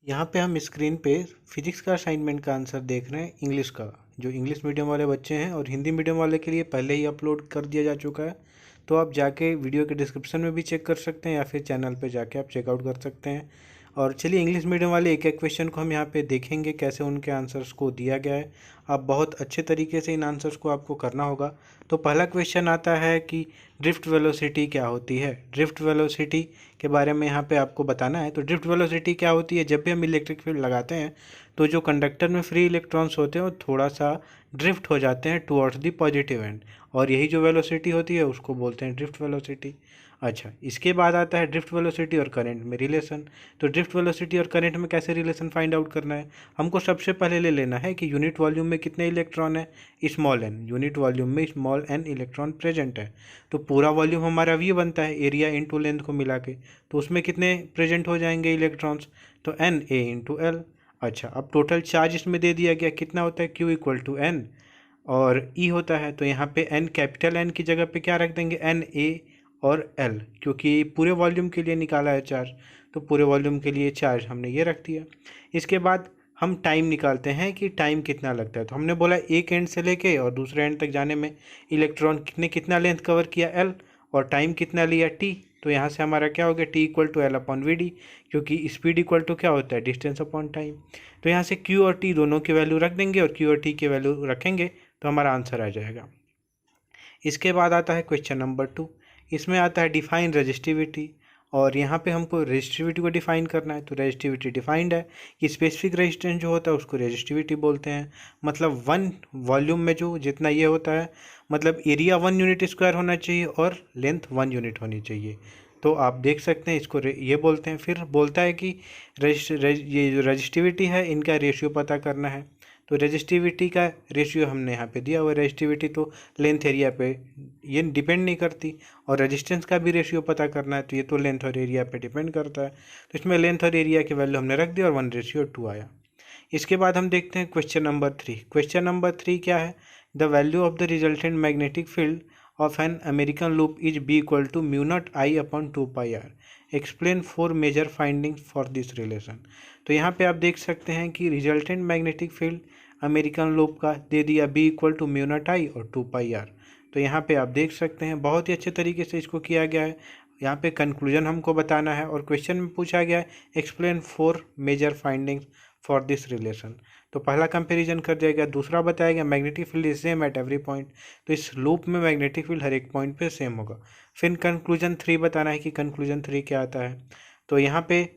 यहाँ पे हम स्क्रीन पे फिजिक्स का असाइनमेंट का आंसर देख रहे हैं इंग्लिश का, जो इंग्लिश मीडियम वाले बच्चे हैं, और हिंदी मीडियम वाले के लिए पहले ही अपलोड कर दिया जा चुका है। तो आप जाके वीडियो के डिस्क्रिप्शन में भी चेक कर सकते हैं या फिर चैनल पे जाके आप चेकआउट कर सकते हैं। और चलिए इंग्लिश मीडियम वाले एक एक क्वेश्चन को हम यहाँ पे देखेंगे कैसे उनके आंसर्स को दिया गया है। आप बहुत अच्छे तरीके से इन आंसर्स को आपको करना होगा। तो पहला क्वेश्चन आता है कि ड्रिफ्ट वेलोसिटी क्या होती है। ड्रिफ्ट वेलोसिटी के बारे में यहाँ पे आपको बताना है। तो ड्रिफ्ट वेलोसिटी क्या होती है, जब भी हम इलेक्ट्रिक फील्ड लगाते हैं तो जो कंडक्टर में फ्री इलेक्ट्रॉन्स होते हैं वो थोड़ा सा ड्रिफ्ट हो जाते हैं टुवर्ड्स द पॉजिटिव एंड, और यही जो वेलोसिटी होती है उसको बोलते हैं ड्रिफ्ट वेलोसिटी। अच्छा, इसके बाद आता है ड्रिफ्ट वेलोसिटी और करंट में रिलेशन। तो ड्रिफ्ट वेलोसिटी और करंट में कैसे रिलेशन फाइंड आउट करना है, हमको सबसे पहले ले लेना है कि यूनिट वॉल्यूम में कितने इलेक्ट्रॉन है, स्मॉल एन। यूनिट वॉल्यूम में स्मॉल एन इलेक्ट्रॉन प्रेजेंट है। तो पूरा वॉल्यूम हमारा वी बनता है एरिया इंटू लेंथ को मिला के, तो उसमें कितने प्रेजेंट हो जाएंगे इलेक्ट्रॉन्स, तो एन ए इंटू एल। अच्छा, अब टोटल चार्ज इसमें दे दिया गया, कितना होता है क्यू इक्वल टू एन और ई होता है। तो यहाँ पे एन, कैपिटल एन की जगह पे क्या रख देंगे, एन ए और एल, क्योंकि पूरे वॉल्यूम के लिए निकाला है चार्ज, तो पूरे वॉल्यूम के लिए चार्ज हमने ये रख दिया। इसके बाद हम टाइम निकालते हैं कि टाइम कितना लगता है। तो हमने बोला एक एंड से लेके और दूसरे एंड तक जाने में इलेक्ट्रॉन ने कितना लेंथ कवर किया एल, और टाइम कितना लिया टी। तो यहाँ से हमारा क्या हो गया, t equal to l upon v d, क्योंकि स्पीड इक्वल टू क्या होता है, डिस्टेंस अपॉन टाइम। तो यहाँ से क्यू और टी दोनों की वैल्यू रख देंगे और क्यू और टी की वैल्यू रखेंगे तो हमारा आंसर आ जाएगा। इसके बाद आता है क्वेश्चन नंबर 2। इसमें आता है डिफाइन रजिस्टिविटी, और यहाँ पे हमको रजिस्टिविटी को डिफाइन करना है। तो रजिस्टिविटी डिफाइंड है कि स्पेसिफिक रेजिस्टेंस जो होता है उसको रजिस्टिविटी बोलते हैं। मतलब वन वॉल्यूम में जो जितना ये होता है, मतलब एरिया 1 यूनिट स्क्वायर होना चाहिए और लेंथ 1 यूनिट होनी चाहिए। तो आप देख सकते हैं इसको ये बोलते हैं। फिर बोलता है कि ये जो रजिस्टिविटी है इनका रेशियो पता करना है। तो रजिस्टिविटी का रेशियो हमने यहाँ पे दिया हुआ है। रजिस्टिविटी तो लेंथ एरिया पे ये डिपेंड नहीं करती, और रेजिस्टेंस का भी रेशियो पता करना है तो ये तो लेंथ और एरिया पे डिपेंड करता है। तो इसमें लेंथ और एरिया की वैल्यू हमने रख दी और 1:2 आया। इसके बाद हम देखते हैं क्वेश्चन नंबर 3। क्वेश्चन नंबर 3 क्या है, the value of the resultant magnetic field of an American loop is B equal to mu naught I upon 2πr। Explain 4 major findings for this relation. तो यहाँ पे आप देख सकते हैं कि resultant magnetic field American loop का दे दिया B equal to mu naught I और 2πr। तो यहाँ पे आप देख सकते हैं बहुत ही अच्छे तरीके से इसको किया गया है। यहाँ पे कंक्लूजन हमको बताना है और क्वेश्चन में पूछा गया है explain 4 major findings for this relation. तो पहला कंपैरिजन कर दिया गया, दूसरा बताया गया magnetic field is same at every point. तो इस लूप में मैग्नेटिक फील्ड हर एक पॉइंट पे सेम होगा। फिर कंक्लूजन 3 बताना है कि कंक्लूजन 3 क्या आता है। तो यहाँ पे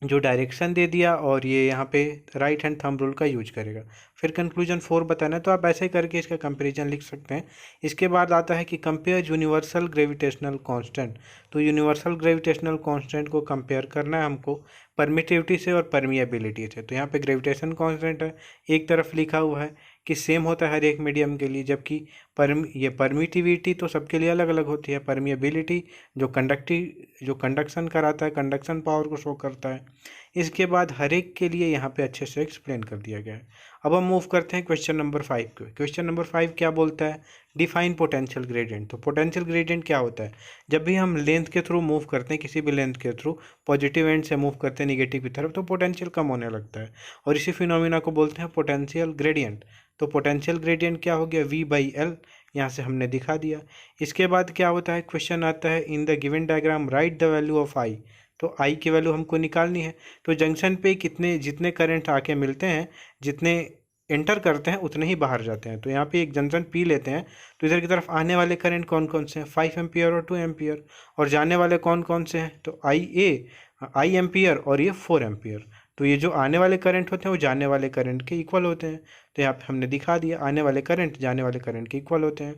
जो डायरेक्शन दे दिया और ये यहाँ पे राइट हैंड थंब रूल का यूज करेगा। फिर कंक्लूजन 4 बताना है, तो आप ऐसे करके इसका कंपैरिजन लिख सकते हैं। इसके बाद आता है कि कंपेयर यूनिवर्सल ग्रेविटेशनल कांस्टेंट। तो यूनिवर्सल ग्रेविटेशनल कांस्टेंट को कंपेयर करना है हमको परमिटिविटी से और परमिएबिलिटी से। तो यहाँ पे ग्रेविटेशन कांस्टेंट है, एक तरफ लिखा हुआ है कि सेम होता है हर एक मीडियम के लिए, जबकि परमिटिविटी तो सबके लिए अलग अलग होती है। परमिएबिलिटी जो कंडक्शन कराता है, कंडक्शन पावर को शो करता है। इसके बाद हर एक के लिए यहाँ पे अच्छे से एक्सप्लेन कर दिया गया है। अब हम मूव करते हैं क्वेश्चन नंबर 5 को। क्वेश्चन नंबर 5 क्या बोलता है, डिफाइन पोटेंशियल ग्रेडियंट। तो पोटेंशियल ग्रेडियंट क्या होता है, जब भी हम लेंथ के थ्रू मूव करते हैं, किसी भी लेंथ के थ्रू पॉजिटिव एंड से मूव करते हैं निगेटिव की तरफ, तो पोटेंशियल कम होने लगता है, और इसी फिनोमिना को बोलते हैं पोटेंशियल ग्रेडियंट। तो पोटेंशियल ग्रेडियंट क्या हो गया, V/L, यहाँ से हमने दिखा दिया। इसके बाद क्या होता है, क्वेश्चन आता है in the given diagram right the value of I। तो I की वैल्यू हमको निकालनी है। तो जंक्शन पे जितने करंट आके मिलते हैं, जितने एंटर करते हैं उतने ही बाहर जाते हैं। तो यहाँ पे एक जंक्शन P लेते हैं, तो इधर की तरफ आने वाले करंट कौन कौन से हैं, 5 एम्पियर और 2 एम्पियर, और जाने वाले कौन कौन से हैं, तो I एम्पियर और ये 4 एम्पियर। तो ये जो आने वाले करंट होते हैं वो जाने वाले करंट के इक्वल होते हैं। तो यहाँ पे हमने दिखा दिया आने वाले करंट जाने वाले करंट के इक्वल होते हैं।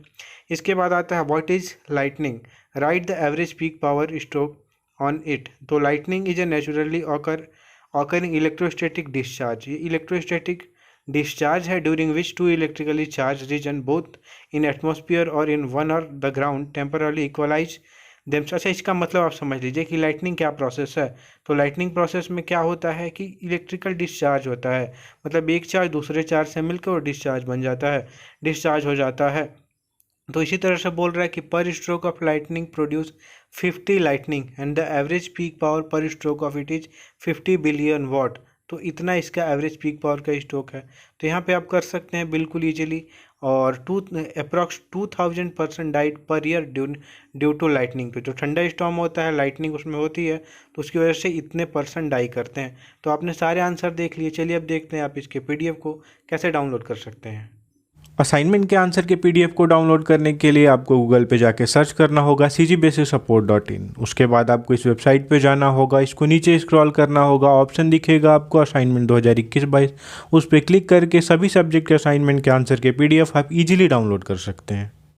इसके बाद आता है what is lightning, right the average peak power stroke on it. तो lightning is a naturally occurring electrostatic discharge. ये इलेक्ट्रोस्टैटिक डिस्चार्ज है during which two electrically charge region both in atmosphere और इन वन और the ground temporarily equalize themselves. अच्छा, इसका मतलब आप समझ लीजिए कि लाइटनिंग क्या प्रोसेस है। तो लाइटनिंग प्रोसेस में क्या होता है कि इलेक्ट्रिकल डिस्चार्ज होता है, मतलब एक चार्ज दूसरे चार्ज से मिलकर और डिस्चार्ज बन जाता है, डिस्चार्ज हो जाता है। तो इसी तरह से बोल रहा है कि per stroke of lightning produce 50 lightning and the average peak power per stroke of it is 50 billion watt. तो इतना इसका एवरेज पीक पावर का स्ट्रोक है। तो यहाँ पे आप कर सकते हैं बिल्कुल ईजिली। और approx 2000% died per year due to lightning. तो जो ठंडा स्टॉर्म होता है, लाइटनिंग उसमें होती है, तो उसकी वजह से इतने % डाई करते हैं। तो आपने सारे आंसर देख लिए। चलिए अब देखते हैं आप इसके PDF को कैसे डाउनलोड कर सकते हैं। असाइनमेंट के आंसर के PDF को डाउनलोड करने के लिए आपको गूगल पे जाके सर्च करना होगा cgbasicsupport.in। उसके बाद आपको इस वेबसाइट पे जाना होगा, इसको नीचे स्क्रॉल करना होगा, ऑप्शन दिखेगा आपको असाइनमेंट 2021-22, उस पर क्लिक करके सभी सब्जेक्ट के असाइनमेंट के आंसर के PDF आप इजीली डाउनलोड कर सकते हैं।